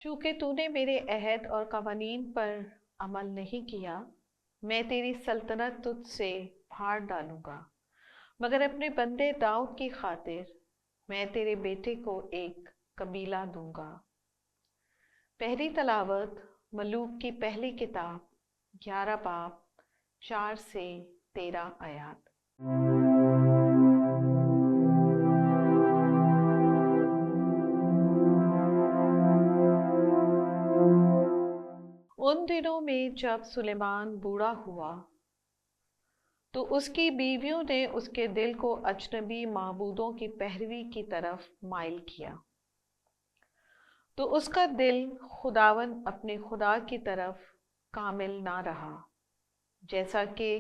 चूंकि तूने मेरे अहद और कवानीन पर अमल नहीं किया, मैं तेरी सल्तनत तुझसे फाड़ डालूंगा। मगर अपने बंदे दाऊद की खातिर मैं तेरे बेटे को एक कबीला दूंगा। पहली तलावत मलूक की पहली किताब 11 बाब 4 से 13 आयात। उन दिनों में जब सुलेमान बूढ़ा हुआ तो उसकी बीवियों ने उसके दिल को अजनबी माबूदों की पैरवी की तरफ माइल किया। तो उसका दिल खुदावन अपने खुदा की तरफ कामिल ना रहा, जैसा कि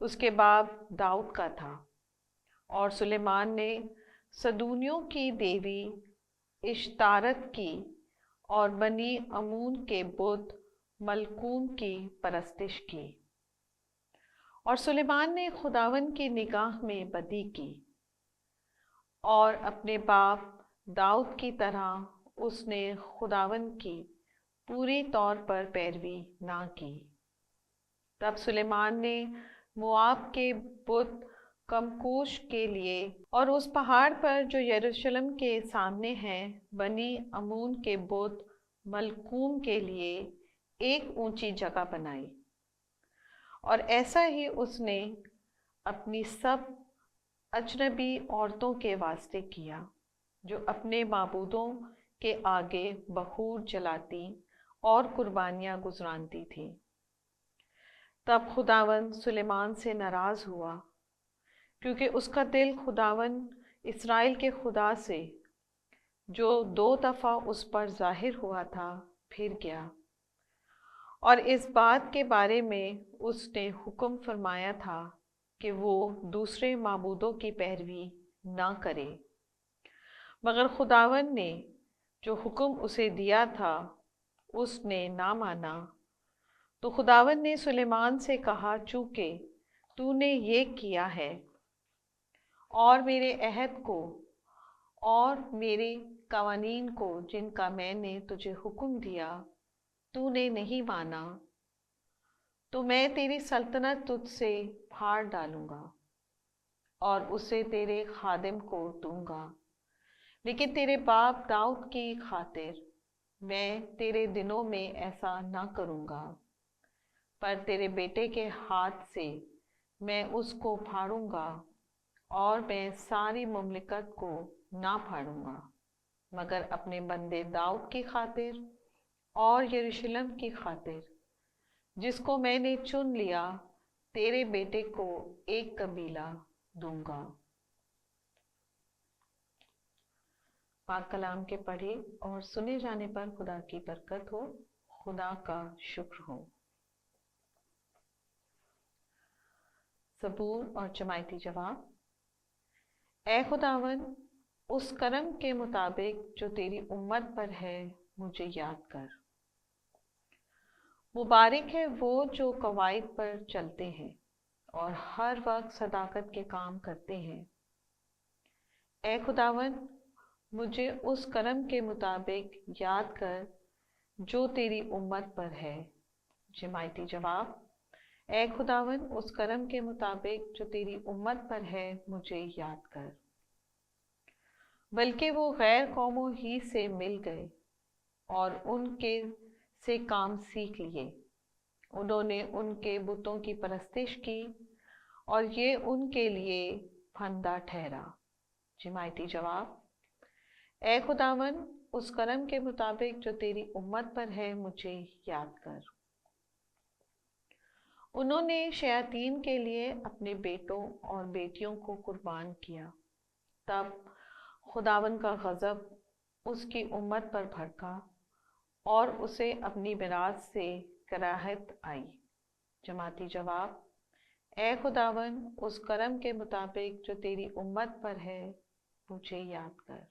उसके बाप दाऊद का था। और सुलेमान ने सदूनियों की देवी इश्तारत की और बनी अमून के बुत मलकूम की परस्तिश की। और सुलेमान ने खुदावन की निगाह में बदी की और अपने बाप दाऊद की तरह उसने खुदावन की पूरी तौर पर पैरवी ना की। तब सुलेमान ने मुआब के बुत कमकूश के लिए और उस पहाड़ पर जो यरूशलेम के सामने है बनी अमून के बुत मलकूम के लिए एक ऊंची जगह बनाई। और ऐसा ही उसने अपनी सब अजनबी औरतों के वास्ते किया जो अपने माबूदों के आगे बखूर जलाती और कुर्बानियाँ गुजरानती थी। तब खुदावन सुलेमान से नाराज़ हुआ, क्योंकि उसका दिल खुदावन इस्राएल के खुदा से जो 2 दफ़ा उस पर जाहिर हुआ था फिर गया। और इस बात के बारे में उसने हुक्म फरमाया था कि वो दूसरे माबूदों की पैरवी ना करे। मगर खुदावन ने जो हुक्म उसे दिया था उसने ना माना। तो खुदावन ने सुलेमान से कहा, चूँकि तूने ये किया है और मेरे अहद को और मेरे कवानीन को जिनका मैंने तुझे हुक्म दिया तूने नहीं माना, तो मैं तेरी सल्तनत तुझसे फाड़ डालूंगा और उसे तेरे खादिम को दूंगा। लेकिन तेरे बाप दाऊद की खातिर मैं तेरे दिनों में ऐसा ना करूंगा, पर तेरे बेटे के हाथ से मैं उसको फाड़ूंगा और मैं सारी मुमलिकत को ना फाड़ूंगा, मगर अपने बंदे दाऊद की खातिर और यरूशलेम की खातिर जिसको मैंने चुन लिया तेरे बेटे को एक कबीला दूंगा। पाक कलाम के पढ़े और सुने जाने पर खुदा की बरकत हो, खुदा का शुक्र हो। सबूर और जमायती जवाब। ए खुदावन, उस करम के मुताबिक जो तेरी उम्मत पर है मुझे याद कर। मुबारक है वो जो कवायद पर चलते हैं और हर वक्त सदाकत के काम करते हैं। ए खुदावन, मुझे उस करम के मुताबिक याद कर जो तेरी उम्मत पर है। जमायती जवाब। ए खुदावन, उस करम के मुताबिक जो तेरी उम्मत पर है मुझे याद कर। बल्कि वो गैर कौमों ही से मिल गए और उनके से काम सीख लिए। उन्होंने उनके बुतों की परस्तिश की और ये उनके लिए फंदा ठहरा। जमायती जवाब। ए खुदावन, उस करम के मुताबिक जो तेरी उम्मत पर है मुझे याद कर। उन्होंने शयातीन के लिए अपने बेटों और बेटियों को कुर्बान किया। तब खुदावन का गज़ब उसकी उम्मत पर भड़का और उसे अपनी मिरास से कराहत आई। जमाती जवाब। ए खुदावन, उस करम के मुताबिक जो तेरी उम्मत पर है मुझे याद कर।